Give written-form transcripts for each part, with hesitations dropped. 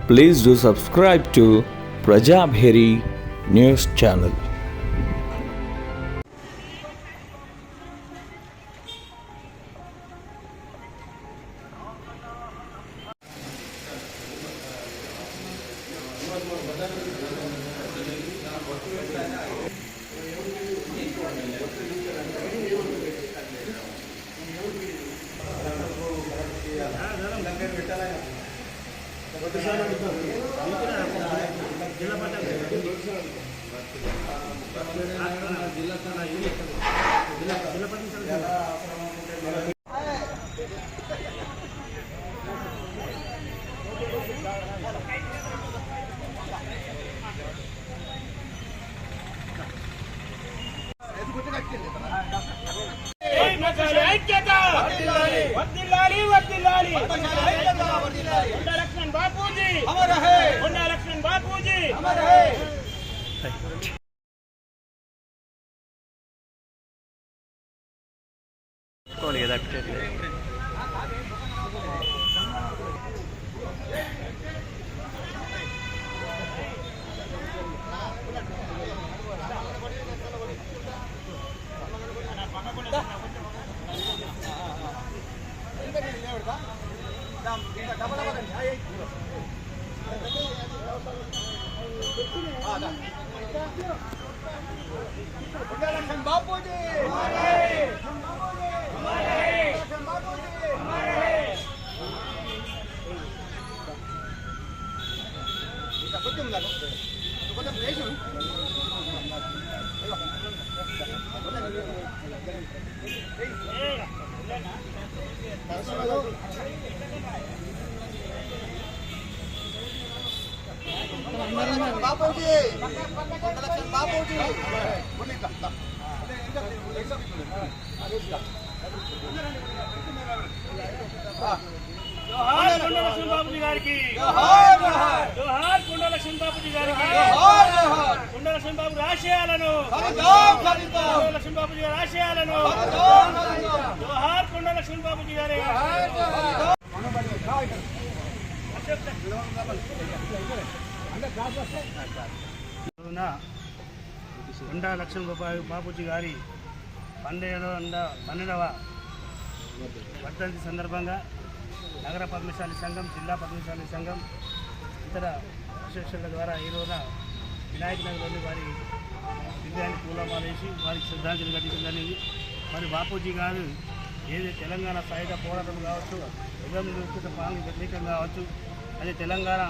Please do subscribe to Prajabheri News Channel. కొండా లక్ష్మణ బాపూజీ గారి 12వ వర్ధంతి సందర్భంగా నగర పద్మశాలి సంఘం, జిల్లా పద్మశాలి సంఘం, ఇతర అసోసియేషన్ల ద్వారా ఈ రోజున వినాయక నగర్లోని వారి విగ్రహానికి పూలమాలేసి వారికి శ్రద్ధాంజలి ఘటించడం జరిగింది. మరి బాపూజీ గారు ఏది తెలంగాణ సాయుధ పోరాటం కావచ్చు, విభజన పాలన వ్యతిరేకం కావచ్చు, అదే తెలంగాణ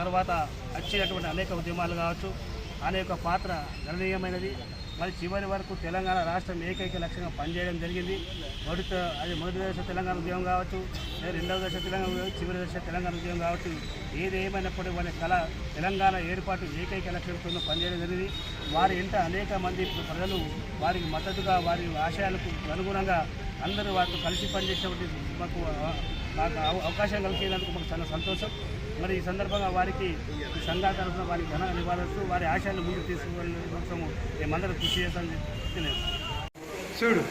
తర్వాత వచ్చినటువంటి అనేక ఉద్యమాలు కావచ్చు, అనేక పాత్ర గణనీయమైనది. మరి చివరి వరకు తెలంగాణ రాష్ట్రం ఏకైక లక్ష్యంగా పనిచేయడం జరిగింది. మొదటి దశ తెలంగాణ ఉద్యమం కావచ్చు, రెండవ దశ తెలంగాణ, చివరి దశ తెలంగాణ ఉద్యమం కావచ్చు, ఏది ఏమైనప్పటికీ వారి కళ తెలంగాణ ఏర్పాటు ఏకైక లక్ష్యంతో పనిచేయడం జరిగింది. వారి ఇంట అనేక మంది ప్రజలు వారికి మద్దతుగా, వారి ఆశయాలకు అనుగుణంగా అందరూ వారితో కలిసి పనిచేసేటువంటి మాకు అవకాశం కలిగేందుకు మాకు చాలా సంతోషం. మరి ఈ సందర్భంగా వారికి ఈ సంఘాల తరఫున వారికి ఘన నివాళులు, వారి ఆశయాలను ముందుకు తీసుకువెళ్ళే కోసము మేమందరం కృషి చేస్తామని తెలియదు. చూడు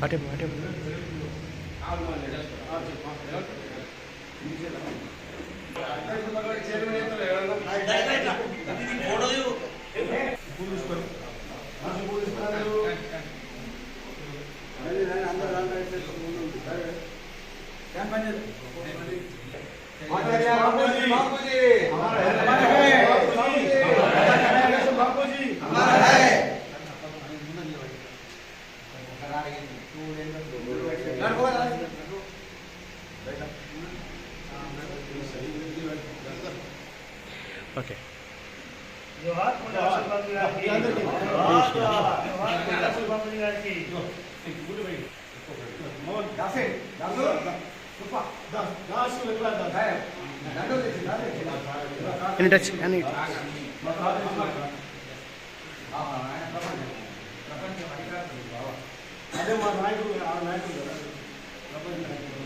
అటే ఓకే. Any touch, any. అదే మా నాయకుడు ఆ నాయకుడు కదా ప్రపంచ నాయకుడు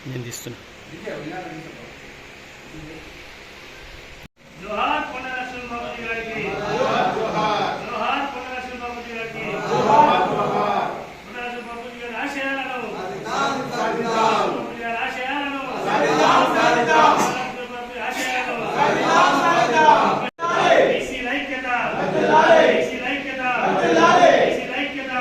నేను తీస్తున్నా. జోహార్ కొండ లక్ష్మణ బాబుజీ గారికి జోహార్ కొండ లక్ష్మణ బాబుజీ గారికి కొండ లక్ష్మణ బాబుజీ గారి ఆశయాలను బీసీల ఐక్యత బీసీల ఐక్యత బీసీల ఐక్యత.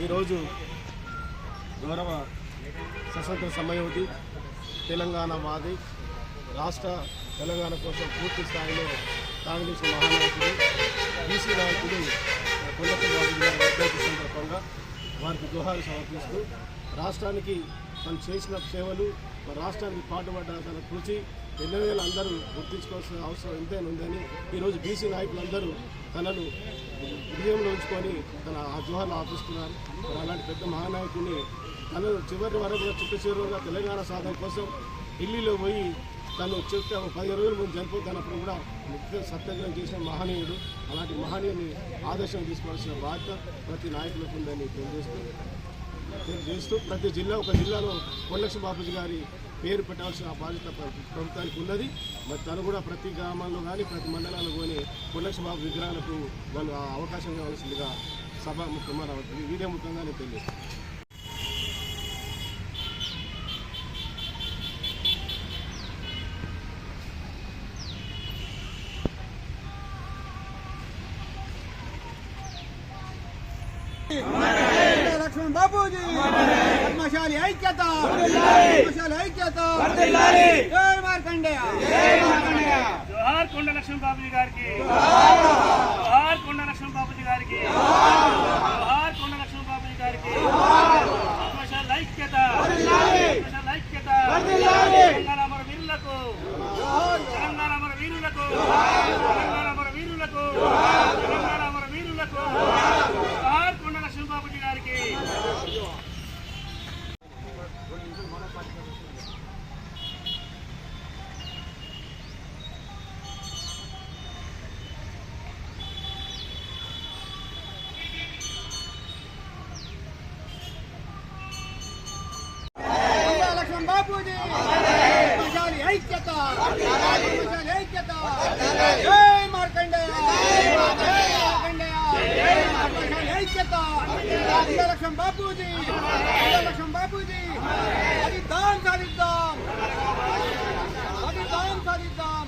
ఈరోజు గౌరవ సశస్త్ర సమయోధి తెలంగాణ వాది రాష్ట్ర తెలంగాణ కోసం పూర్తి స్థాయిలో కాంగ్రెస్ మహానాయకుడు బీసీ నాయకుడు కొల్లపల్లి బాబు గారి వర్ధంతి సందర్భంగా వారికి జోహారు సమర్పిస్తూ రాష్ట్రానికి తను చేసిన సేవలు రాష్ట్రానికి పాటుపడ్డ తన కృషి ఎన్నోవేళ అందరూ గుర్తించుకోవాల్సిన అవసరం ఎంతైనా ఉందని ఈరోజు బీసీ నాయకులందరూ తనను హృదయంలో ఉంచుకొని తన ఆ జోహార్లు ఆపిస్తున్నారు. మరి అలాంటి పెద్ద మహానాయకుడిని తను చివరి వరకు చుట్టూ చివరిగా తెలంగాణ సాధన కోసం ఢిల్లీలో పోయి తను చెప్తే 15 రోజుల ముందు చనిపోతున్నప్పుడు కూడా ముఖ్య సత్యాగ్రహం చేసిన మహనీయుడు. అలాంటి మహనీయుని ఆదర్శం తీసుకోవాల్సిన బాధ్యత ప్రతి నాయకులకు ఉందని తెలియజేస్తూ ప్రతి జిల్లా ఒక జిల్లాలో కొండలక్ష్మణ బాపూజీ గారి పేరు పెట్టాల్సిన బాధ్యత ప్రభుత్వానికి ఉన్నది. మరి తను కూడా ప్రతి గ్రామాల్లో కానీ ప్రతి మండలాల్లో కానీ కొండలక్ష్మణ బాబు విగ్రహాలకు వాళ్ళు అవకాశం కావాల్సిందిగా సభ మన వీడియో ముఖ్యంగా నేను తెలియజేస్తాను. లక్ష్మణ్ బాబూజీ పద్మశాలి ఐక్యత పద్మశాలి ఐక్యత జై మార్కండేయ జోహార్ కొండ లక్ష్మణ బాబుజీ గారికి జోహార్ కొండ లక్ష్మణ బాబుజీ గారికి జోహార్ కొండ లక్ష్మణ బాబుజీ గారికి పద్మశాలి ఐక్యత పద్మశాలి ఐక్యత. తెలంగాణ అమర వీరులకు తెలంగాణ అమర వీరులకు తెలంగాణ అమర వీరులకు తెలంగాణ అమర వీరులకు జోహార్ కొండ లక్ష్మణ బాబుజీ గారికి. లక్ష్మణ్ బాబూజీ పద్మశాలి ఐక్యత పద్మశాలి ఐక్యత జై మార్కండేయ జై మార్కండేయ పద్మశాలి ఐక్యత లక్ష్మణ్ బాబూజీ లక్ష్మణ్ బాబూజీ అది దాం సాధిద్దాం అది దాం సాధిద్దాం.